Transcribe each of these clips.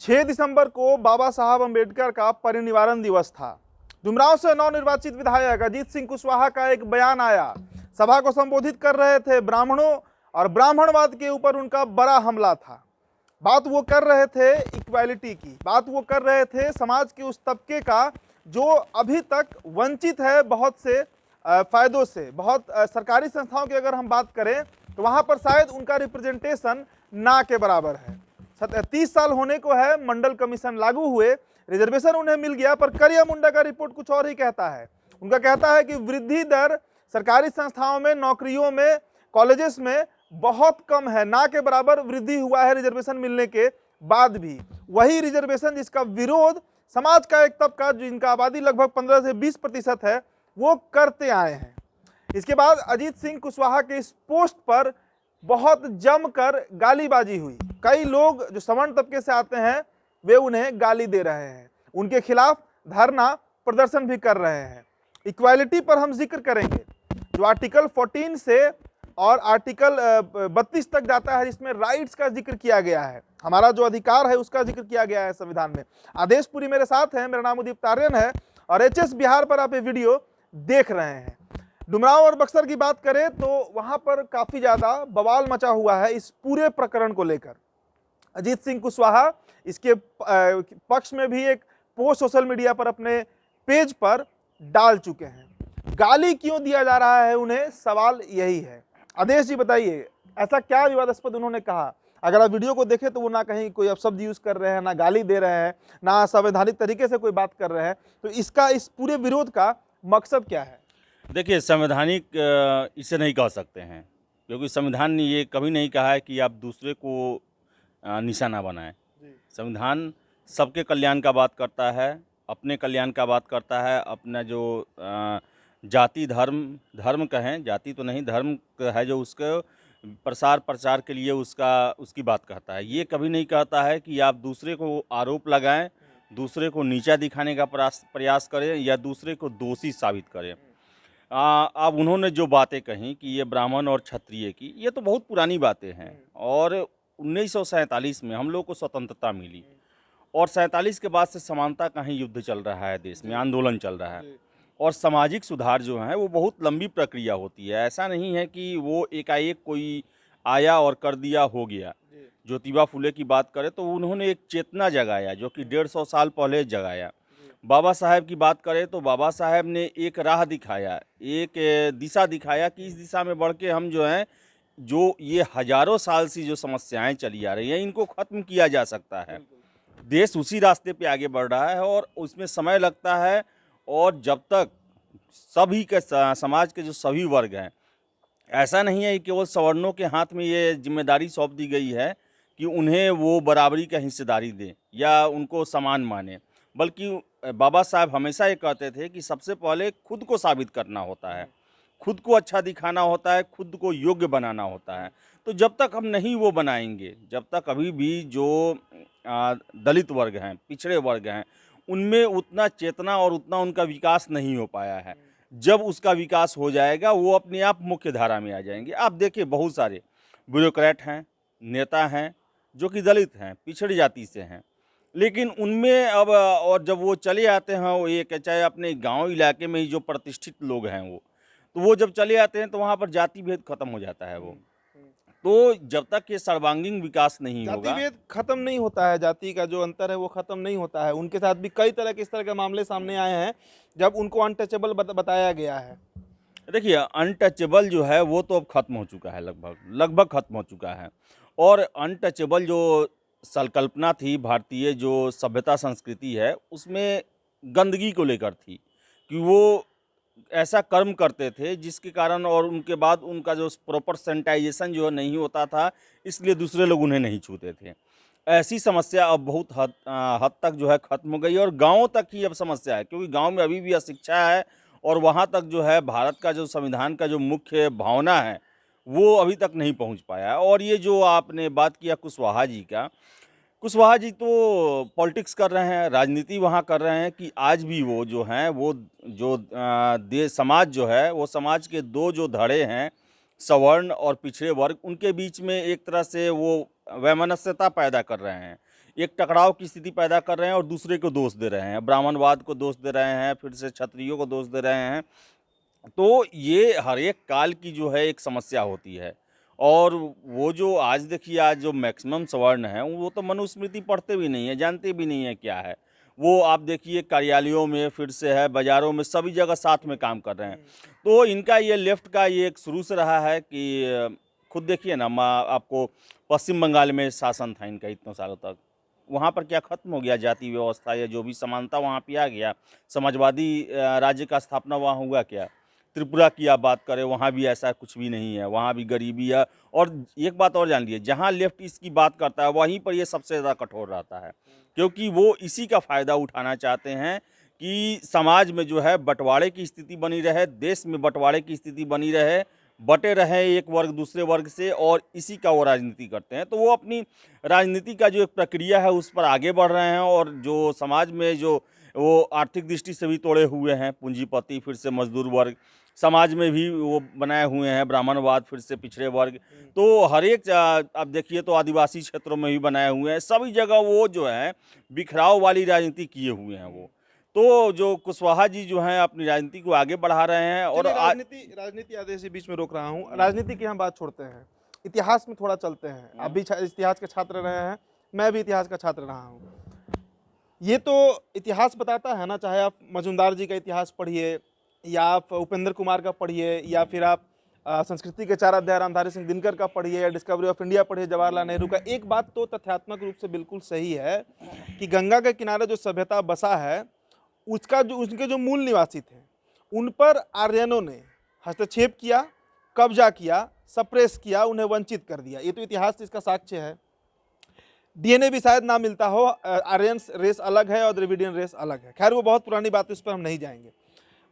6 दिसंबर को बाबा साहब अंबेडकर का परिनिर्वाण दिवस था। डुमरांव से नवनिर्वाचित विधायक अजीत सिंह कुशवाहा का एक बयान आया। सभा को संबोधित कर रहे थे। ब्राह्मणों और ब्राह्मणवाद के ऊपर उनका बड़ा हमला था। बात वो कर रहे थे इक्वालिटी की, बात वो कर रहे थे समाज के उस तबके का जो अभी तक वंचित है बहुत से फायदों से। बहुत सरकारी संस्थाओं की अगर हम बात करें तो वहाँ पर शायद उनका रिप्रेजेंटेशन ना के बराबर है। 30 साल होने को है, मंडल कमीशन लागू हुए, रिजर्वेशन उन्हें मिल गया, पर करिया मुंडा का रिपोर्ट कुछ और ही कहता है। उनका कहता है कि वृद्धि दर सरकारी संस्थाओं में, नौकरियों में, कॉलेजेस में बहुत कम है, ना के बराबर वृद्धि हुआ है रिजर्वेशन मिलने के बाद भी। वही रिजर्वेशन जिसका विरोध समाज का एक तबका, जिनका आबादी लगभग 15 से 20% है, वो करते आए हैं। इसके बाद अजीत सिंह कुशवाहा के इस पोस्ट पर बहुत जमकर गालीबाजी हुई। कई लोग जो सवर्ण तबके से आते हैं वे उन्हें गाली दे रहे हैं, उनके खिलाफ धरना प्रदर्शन भी कर रहे हैं। इक्वालिटी पर हम जिक्र करेंगे जो आर्टिकल 14 से और आर्टिकल 32 तक जाता है, जिसमें राइट्स का जिक्र किया गया है, हमारा जो अधिकार है उसका जिक्र किया गया है संविधान में। आदेश पुरी मेरे साथ है, मेरा नाम उदीप तारियन है और एचएस बिहार पर आप ये वीडियो देख रहे हैं। डुमरांव और बक्सर की बात करें तो वहां पर काफी ज्यादा बवाल मचा हुआ है इस पूरे प्रकरण को लेकर। अजीत सिंह कुशवाहा इसके पक्ष में भी एक पोस्ट सोशल मीडिया पर अपने पेज पर डाल चुके हैं। गाली क्यों दिया जा रहा है उन्हें, सवाल यही है। आदेश जी बताइए, ऐसा क्या विवादास्पद उन्होंने कहा? अगर आप वीडियो को देखें तो वो ना कहीं कोई अपशब्द यूज कर रहे हैं, ना गाली दे रहे हैं, ना संवैधानिक तरीके से कोई बात कर रहे हैं, तो इसका इस पूरे विरोध का मकसद क्या है? देखिए, संवैधानिक इसे नहीं कह सकते हैं, क्योंकि संविधान ने ये कभी नहीं कहा है कि आप दूसरे को निशाना बनाएं। संविधान सबके कल्याण का बात करता है, अपने कल्याण का बात करता है। अपना जो जाति धर्म कहें, जाति तो नहीं, धर्म है जो उसके प्रचार के लिए उसकी बात कहता है। ये कभी नहीं कहता है कि आप दूसरे को आरोप लगाएं, दूसरे को नीचा दिखाने का प्रयास करें या दूसरे को दोषी साबित करें। अब उन्होंने जो बातें कही कि ये ब्राह्मण और क्षत्रिय की, ये तो बहुत पुरानी बातें हैं। और 1947 में हम लोग को स्वतंत्रता मिली और 47 के बाद से समानता का ही युद्ध चल रहा है, देश में आंदोलन चल रहा है। और सामाजिक सुधार जो है वो बहुत लंबी प्रक्रिया होती है। ऐसा नहीं है कि वो एकाएक कोई आया और कर दिया, हो गया। ज्योतिबा फुले की बात करें तो उन्होंने एक चेतना जगाया जो कि 150 साल पहले जगाया। बाबा साहेब की बात करें तो बाबा साहेब ने एक राह दिखाया, एक दिशा दिखाया कि इस दिशा में बढ़ के हम जो हैं, जो ये हजारों साल से जो समस्याएं चली आ रही हैं, इनको ख़त्म किया जा सकता है। देश उसी रास्ते पे आगे बढ़ रहा है और उसमें समय लगता है। और जब तक सभी के समाज के जो सभी वर्ग हैं, ऐसा नहीं है कि केवल सवर्णों के हाथ में ये जिम्मेदारी सौंप दी गई है कि उन्हें वो बराबरी का हिस्सेदारी दें या उनको समान माने, बल्कि बाबा साहब हमेशा ये कहते थे कि सबसे पहले खुद को साबित करना होता है, खुद को अच्छा दिखाना होता है, खुद को योग्य बनाना होता है। तो जब तक हम नहीं वो बनाएंगे, जब तक अभी भी जो दलित वर्ग हैं, पिछड़े वर्ग हैं, उनमें उतना चेतना और उतना उनका विकास नहीं हो पाया है। जब उसका विकास हो जाएगा वो अपने आप मुख्य धारा में आ जाएंगे। आप देखिए, बहुत सारे ब्यूरोक्रेट हैं, नेता हैं जो कि दलित हैं, पिछड़ी जाति से हैं, लेकिन उनमें अब और जब वो चले आते हैं, वो एक चाहे अपने गांव इलाके में ही जो प्रतिष्ठित लोग हैं वो जब चले आते हैं तो वहाँ पर जाति भेद खत्म हो जाता है। वो तो जब तक ये सर्वांगीण विकास नहीं होगा, जाति भेद खत्म नहीं होता है, जाति का जो अंतर है वो खत्म नहीं होता है। उनके साथ भी कई तरह के इस तरह के मामले सामने आए हैं जब उनको अनटचेबल बताया गया है। देखिए, अनटचेबल जो है वो तो अब खत्म हो चुका है, लगभग खत्म हो चुका है। और अनटचेबल जो संकल्पना थी, भारतीय जो सभ्यता संस्कृति है, उसमें गंदगी को लेकर थी कि वो ऐसा कर्म करते थे जिसके कारण और उनके बाद उनका जो प्रॉपर सैनिटाइजेशन जो नहीं होता था, इसलिए दूसरे लोग उन्हें नहीं छूते थे। ऐसी समस्या अब बहुत हद तक जो है खत्म हो गई और गाँव तक ही अब समस्या है, क्योंकि गाँव में अभी भी अशिक्षा है और वहाँ तक जो है भारत का जो संविधान का जो मुख्य भावना है वो अभी तक नहीं पहुँच पाया। और ये जो आपने बात किया कुशवाहा जी का, कुशवाहा जी तो पॉलिटिक्स कर रहे हैं, राजनीति वहाँ कर रहे हैं कि आज भी वो जो हैं, वो जो देश समाज जो है, वो समाज के दो जो धड़े हैं, सवर्ण और पिछड़े वर्ग, उनके बीच में एक तरह से वो वैमनस्यता पैदा कर रहे हैं। एक टकराव की स्थिति पैदा कर रहे हैं और दूसरे को दोष दे रहे हैं, ब्राह्मणवाद को दोष दे रहे हैं, फिर से क्षत्रियों को दोष दे रहे हैं। तो ये हर एक काल की जो है एक समस्या होती है। और वो जो आज देखिए, आज जो मैक्सिमम सवर्ण हैं वो तो मनुस्मृति पढ़ते भी नहीं है, जानते भी नहीं है क्या है। वो आप देखिए कार्यालयों में, फिर से है बाज़ारों में, सभी जगह साथ में काम कर रहे हैं। तो इनका ये लेफ्ट का ये एक शुरू से रहा है कि खुद देखिए ना, आपको पश्चिम बंगाल में शासन था इनका इतने सालों तक, वहाँ पर क्या खत्म हो गया जाति व्यवस्था या जो भी समानता वहाँ पे आ गया, समाजवादी राज्य का स्थापना वहाँ हुआ क्या। त्रिपुरा की आप बात करें, वहाँ भी ऐसा कुछ भी नहीं है, वहाँ भी गरीबी है। और एक बात और जान लीजिए, जहाँ लेफ्ट इसकी बात करता है वहीं पर ये सबसे ज़्यादा कठोर रहता है, क्योंकि वो इसी का फ़ायदा उठाना चाहते हैं कि समाज में जो है बंटवारे की स्थिति बनी रहे, देश में बंटवारे की स्थिति बनी रहे, बटे रहे एक वर्ग दूसरे वर्ग से, और इसी का वो राजनीति करते हैं। तो वो अपनी राजनीति का जो एक प्रक्रिया है उस पर आगे बढ़ रहे हैं। और जो समाज में जो वो आर्थिक दृष्टि से भी तोड़े हुए हैं, पूंजीपति, फिर से मजदूर वर्ग, समाज में भी वो बनाए हुए हैं ब्राह्मणवाद, फिर से पिछड़े वर्ग, तो हर एक आप देखिए तो आदिवासी क्षेत्रों में भी बनाए हुए हैं, सभी जगह वो जो है बिखराव वाली राजनीति किए हुए हैं वो। तो जो कुशवाहा जी जो हैं अपनी राजनीति को आगे बढ़ा रहे हैं। और राजनीति आदेश से बीच में रोक रहा हूँ, राजनीति की हम बात छोड़ते हैं, इतिहास में थोड़ा चलते हैं। आप भी इतिहास के छात्र रहे हैं, मैं भी इतिहास का छात्र रहा हूँ। ये तो इतिहास बताता है ना, चाहे आप मजुमदार जी का इतिहास पढ़िए, या आप उपेंद्र कुमार का पढ़िए, या फिर आप संस्कृति के 4 अध्याय रामधारी सिंह दिनकर का पढ़िए, या डिस्कवरी ऑफ इंडिया पढ़िए जवाहरलाल नेहरू का। एक बात तो तथ्यात्मक रूप से बिल्कुल सही है कि गंगा के किनारे जो सभ्यता बसा है उनके जो मूल निवासी थे उन पर आर्यनों ने हस्तक्षेप किया, कब्जा किया, सप्रेस किया, उन्हें वंचित कर दिया। ये तो इतिहास इसका साक्ष्य है। डीएनए भी शायद ना मिलता हो, आर्यन रेस अलग है और द्रविडियन रेस अलग है। खैर वो बहुत पुरानी बात है, उस पर हम नहीं जाएंगे।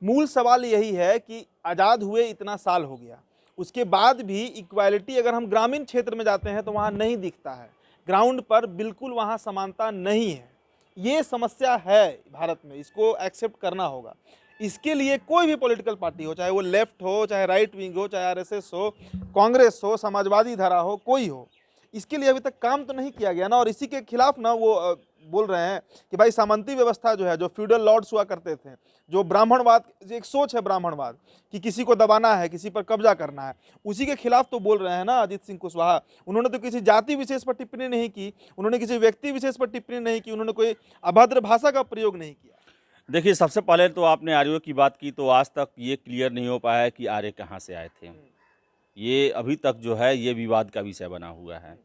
मूल सवाल यही है कि आज़ाद हुए इतना साल हो गया, उसके बाद भी इक्वालिटी अगर हम ग्रामीण क्षेत्र में जाते हैं तो वहाँ नहीं दिखता है, ग्राउंड पर बिल्कुल वहाँ समानता नहीं है। ये समस्या है भारत में, इसको एक्सेप्ट करना होगा। इसके लिए कोई भी पॉलिटिकल पार्टी हो, चाहे वो लेफ्ट हो, चाहे राइट विंग हो, चाहे आरएसएस हो, कांग्रेस हो, समाजवादी धारा हो, कोई हो, इसके लिए अभी तक काम तो नहीं किया गया ना। और इसी के खिलाफ ना वो बोल रहे हैं कि भाई सामंती व्यवस्था जो है, जो फ्यूडल लॉर्ड्स हुआ करते थे, जो ब्राह्मणवाद, एक सोच है ब्राह्मणवाद कि किसी को दबाना है, किसी पर कब्जा करना है, उसी के खिलाफ तो बोल रहे हैं ना अजीत सिंह कुशवाहा। उन्होंने तो किसी जाति विशेष पर टिप्पणी नहीं की, उन्होंने किसी व्यक्ति विशेष पर टिप्पणी नहीं की, उन्होंने कोई अभद्र भाषा का प्रयोग नहीं किया। देखिए, सबसे पहले तो आपने आर्यों की बात की, तो आज तक ये क्लियर नहीं हो पाया है कि आर्य कहाँ से आए थे। ये अभी तक जो है ये विवाद का विषय बना हुआ है।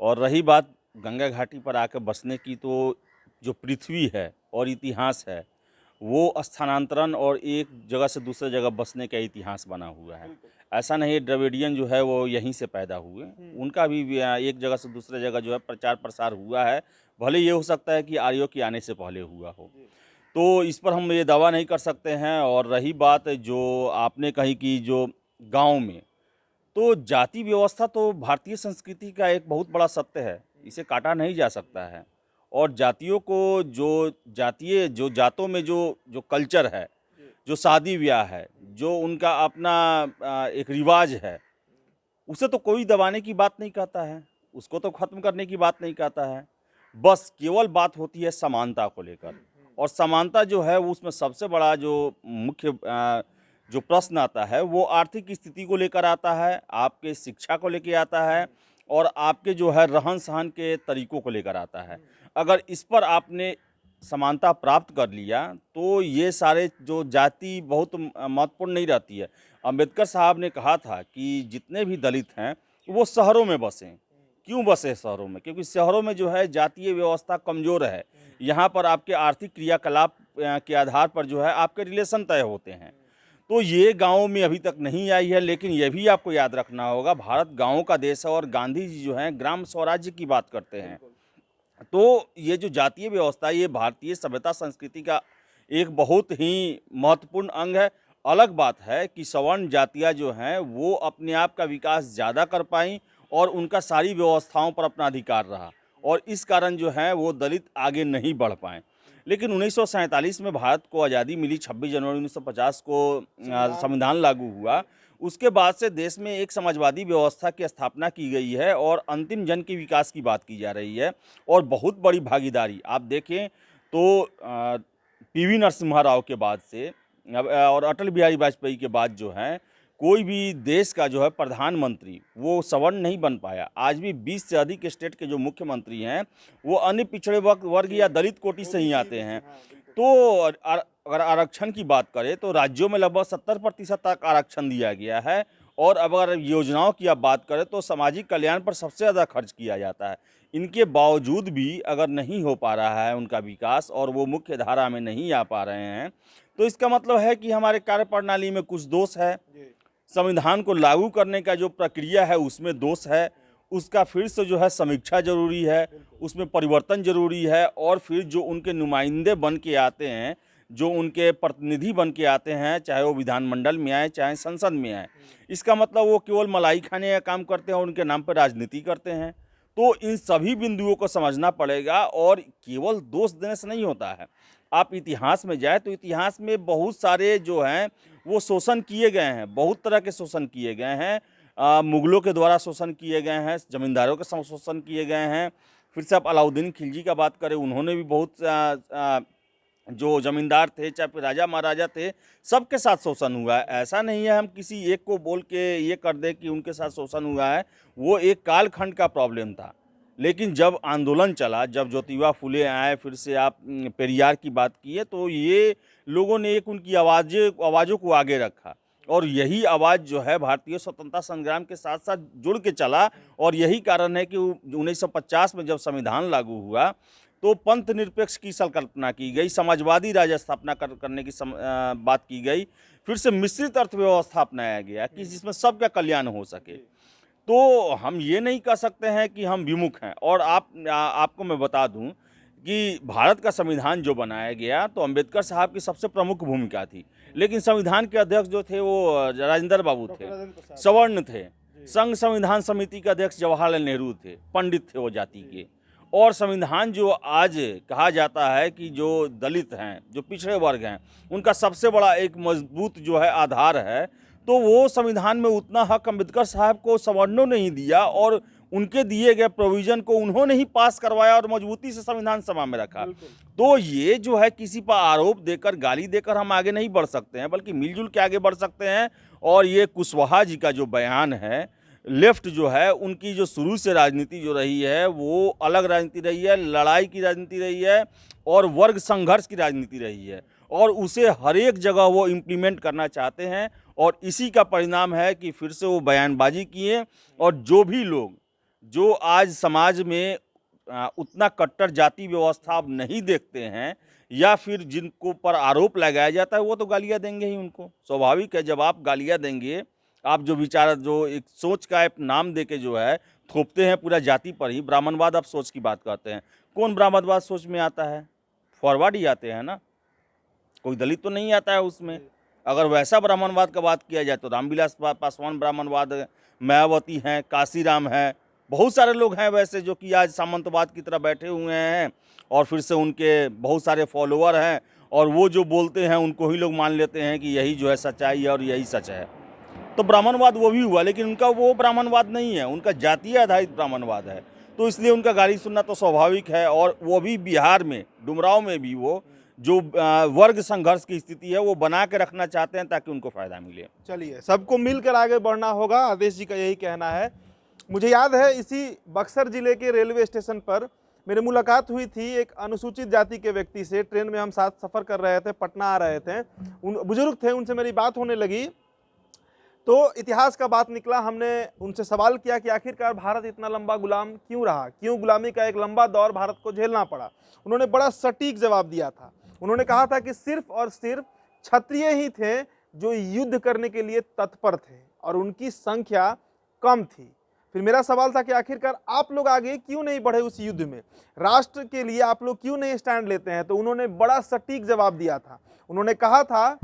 और रही बात गंगा घाटी पर आकर बसने की, तो जो पृथ्वी है और इतिहास है वो स्थानांतरण और एक जगह से दूसरे जगह बसने का इतिहास बना हुआ है। ऐसा नहीं है द्रविडियन जो है वो यहीं से पैदा हुए, उनका भी एक जगह से दूसरे जगह जो है प्रचार प्रसार हुआ है। भले ये हो सकता है कि आर्यों के आने से पहले हुआ हो, तो इस पर हम ये दावा नहीं कर सकते हैं। और रही बात जो आपने कही कि जो गांव में, तो जाति व्यवस्था तो भारतीय संस्कृति का एक बहुत बड़ा सत्य है, इसे काटा नहीं जा सकता है। और जातियों को जो जातों में जो कल्चर है, जो शादी ब्याह है, जो उनका अपना एक रिवाज है, उसे तो कोई दबाने की बात नहीं कहता है, उसको तो ख़त्म करने की बात नहीं कहता है। बस केवल बात होती है समानता को लेकर। और समानता जो है उसमें सबसे बड़ा जो मुख्य जो प्रश्न आता है वो आर्थिक स्थिति को लेकर आता है, आपके शिक्षा को लेकर आता है, और आपके जो है रहन सहन के तरीक़ों को लेकर आता है। अगर इस पर आपने समानता प्राप्त कर लिया तो ये सारे जो जाति बहुत महत्वपूर्ण नहीं रहती है। अम्बेडकर साहब ने कहा था कि जितने भी दलित हैं वो शहरों में बसें। क्यों बसे शहरों में? क्योंकि शहरों में जो है जातीय व्यवस्था कमज़ोर है। यहाँ पर आपके आर्थिक क्रियाकलाप के आधार पर जो है आपके रिलेशन तय होते हैं। तो ये गाँव में अभी तक नहीं आई है। लेकिन ये भी आपको याद रखना होगा, भारत गाँव का देश है और गांधी जी जो हैं ग्राम स्वराज्य की बात करते हैं। तो ये जो जातीय व्यवस्था, ये भारतीय सभ्यता संस्कृति का एक बहुत ही महत्वपूर्ण अंग है। अलग बात है कि सवर्ण जातियाँ जो हैं वो अपने आप का विकास ज़्यादा कर पाईं और उनका सारी व्यवस्थाओं पर अपना अधिकार रहा, और इस कारण जो है वो दलित आगे नहीं बढ़ पाए। लेकिन 1947 में भारत को आज़ादी मिली, 26 जनवरी 1950 को संविधान लागू हुआ। उसके बाद से देश में एक समाजवादी व्यवस्था की स्थापना की गई है और अंतिम जन के विकास की बात की जा रही है। और बहुत बड़ी भागीदारी आप देखें तो पीवी नरसिम्हा राव के बाद से और अटल बिहारी वाजपेयी के बाद जो है कोई भी देश का जो है प्रधानमंत्री वो सवर्ण नहीं बन पाया। आज भी 20 से अधिक स्टेट के जो मुख्यमंत्री हैं वो अन्य पिछड़े वर्ग या दलित कोटि से ही आते हैं। तो अगर आरक्षण की बात करें तो राज्यों में लगभग 70% तक आरक्षण दिया गया है। और अगर योजनाओं की आप बात करें तो सामाजिक कल्याण पर सबसे ज़्यादा खर्च किया जाता है। इनके बावजूद भी अगर नहीं हो पा रहा है उनका विकास और वो मुख्य धारा में नहीं आ पा रहे हैं तो इसका मतलब है कि हमारे कार्यप्रणाली में कुछ दोष है। संविधान को लागू करने का जो प्रक्रिया है उसमें दोष है। उसका फिर से जो है समीक्षा जरूरी है, उसमें परिवर्तन जरूरी है। और फिर जो उनके नुमाइंदे बन के आते हैं, जो उनके प्रतिनिधि बन के आते हैं, चाहे वो विधानमंडल में आए चाहे संसद में आए, इसका मतलब वो केवल मलाई खाने का काम करते हैं और उनके नाम पर राजनीति करते हैं। तो इन सभी बिंदुओं को समझना पड़ेगा और केवल दोष देने से नहीं होता है। आप इतिहास में जाए तो इतिहास में बहुत सारे जो हैं वो शोषण किए गए हैं, बहुत तरह के शोषण किए गए हैं। मुगलों के द्वारा शोषण किए गए हैं, जमींदारों के शोषण किए गए हैं। फिर से आप अलाउद्दीन खिलजी का बात करें, उन्होंने भी बहुत जो जमींदार थे चाहे फिर राजा महाराजा थे सबके साथ शोषण हुआ है। ऐसा नहीं है हम किसी एक को बोल के ये कर दें कि उनके साथ शोषण हुआ है, वो एक कालखंड का प्रॉब्लम था। लेकिन जब आंदोलन चला, जब ज्योतिबा फुले आए, फिर से आप पेरियार की बात किए, तो ये लोगों ने एक उनकी आवाज़ों को आगे रखा और यही आवाज़ जो है भारतीय स्वतंत्रता संग्राम के साथ साथ जुड़ के चला। और यही कारण है कि 1950 में जब संविधान लागू हुआ तो पंथ निरपेक्ष की संकल्पना की गई, समाजवादी राज्य स्थापना करने की बात की गई, फिर से मिश्रित अर्थव्यवस्था अपनाया गया कि जिसमें सबका कल्याण हो सके। तो हम ये नहीं कह सकते हैं कि हम विमुख हैं। और आपको मैं बता दूं कि भारत का संविधान जो बनाया गया तो अंबेडकर साहब की सबसे प्रमुख भूमिका थी, लेकिन संविधान के अध्यक्ष जो थे वो राजेंद्र बाबू थे, सवर्ण थे। संघ संविधान समिति के अध्यक्ष जवाहरलाल नेहरू थे, पंडित थे वो जाति के। और संविधान जो आज कहा जाता है कि जो दलित हैं, जो पिछड़े वर्ग हैं, उनका सबसे बड़ा एक मजबूत जो है आधार है, तो वो संविधान में उतना हक अम्बेडकर साहब को सवर्णों ने ही दिया और उनके दिए गए प्रोविज़न को उन्होंने ही पास करवाया और मजबूती से संविधान सभा में रखा। तो ये जो है किसी पर आरोप देकर, गाली देकर हम आगे नहीं बढ़ सकते हैं, बल्कि मिलजुल के आगे बढ़ सकते हैं। और ये कुशवाहा जी का जो बयान है, लेफ्ट जो है उनकी जो शुरू से राजनीति जो रही है वो अलग राजनीति रही है, लड़ाई की राजनीति रही है और वर्ग संघर्ष की राजनीति रही है, और उसे हर एक जगह वो इम्प्लीमेंट करना चाहते हैं। और इसी का परिणाम है कि फिर से वो बयानबाजी किए। और जो भी लोग जो आज समाज में उतना कट्टर जाति व्यवस्था अब नहीं देखते हैं या फिर जिनको पर आरोप लगाया जाता है वो तो गालियाँ देंगे ही उनको। स्वाभाविक है, जब आप गालियाँ देंगे, आप जो विचार जो एक सोच का एक नाम देके जो है थोपते हैं पूरा जाति पर ही। ब्राह्मणवाद आप सोच की बात करते हैं, कौन ब्राह्मणवाद सोच में आता है? फॉरवर्ड ही आते हैं ना, कोई दलित तो नहीं आता है उसमें। अगर वैसा ब्राह्मणवाद का बात किया जाए तो रामविलास पासवान ब्राह्मणवाद, मायावती हैं, काशीराम है, बहुत सारे लोग हैं वैसे जो कि आज सामंतवाद की तरह बैठे हुए हैं और फिर से उनके बहुत सारे फॉलोअर हैं और वो जो बोलते हैं उनको ही लोग मान लेते हैं कि यही जो है सच्चाई है और यही सच है। तो ब्राह्मणवाद वो भी हुआ, लेकिन उनका वो ब्राह्मणवाद नहीं है, उनका जातीय आधारित ब्राह्मणवाद है। तो इसलिए उनका गाली सुनना तो स्वाभाविक है। और वो भी बिहार में, डुमरांव में भी वो जो वर्ग संघर्ष की स्थिति है वो बना के रखना चाहते हैं ताकि उनको फायदा मिले। चलिए, सबको मिलकर आगे बढ़ना होगा, आदेश जी का यही कहना है। मुझे याद है इसी बक्सर जिले के रेलवे स्टेशन पर मेरी मुलाकात हुई थी एक अनुसूचित जाति के व्यक्ति से। ट्रेन में हम साथ सफ़र कर रहे थे, पटना आ रहे थे। उन बुजुर्ग थे, उनसे मेरी बात होने लगी तो इतिहास का बात निकला। हमने उनसे सवाल किया कि आखिरकार भारत इतना लंबा गुलाम क्यों रहा, क्यों गुलामी का एक लंबा दौर भारत को झेलना पड़ा। उन्होंने बड़ा सटीक जवाब दिया था। उन्होंने कहा था कि सिर्फ और सिर्फ क्षत्रिय ही थे जो युद्ध करने के लिए तत्पर थे और उनकी संख्या कम थी। फिर मेरा सवाल था कि आखिरकार आप लोग आगे क्यों नहीं बढ़े उस युद्ध में, राष्ट्र के लिए आप लोग क्यों नहीं स्टैंड लेते हैं। तो उन्होंने बड़ा सटीक जवाब दिया था। उन्होंने कहा था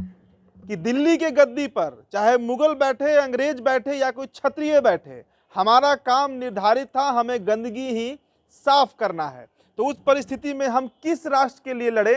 कि दिल्ली के गद्दी पर चाहे मुगल बैठे, अंग्रेज बैठे या कोई क्षत्रिय बैठे, हमारा काम निर्धारित था, हमें गंदगी ही साफ करना है। तो उस परिस्थिति में हम किस राष्ट्र के लिए लड़े,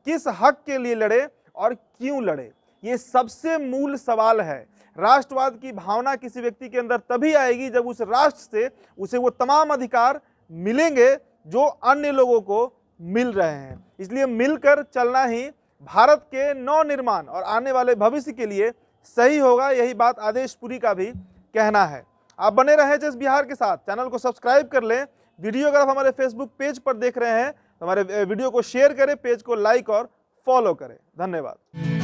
किस हक के लिए लड़े और क्यों लड़े, ये सबसे मूल सवाल है। राष्ट्रवाद की भावना किसी व्यक्ति के अंदर तभी आएगी जब उस राष्ट्र से उसे वो तमाम अधिकार मिलेंगे जो अन्य लोगों को मिल रहे हैं। इसलिए मिलकर चलना ही भारत के नवनिर्माण और आने वाले भविष्य के लिए सही होगा। यही बात आदेशपुरी का भी कहना है। आप बने रहें जस बिहार के साथ, चैनल को सब्सक्राइब कर लें। वीडियो अगर आप हमारे फेसबुक पेज पर देख रहे हैं तो हमारे वीडियो को शेयर करें, पेज को लाइक और फॉलो करें। धन्यवाद।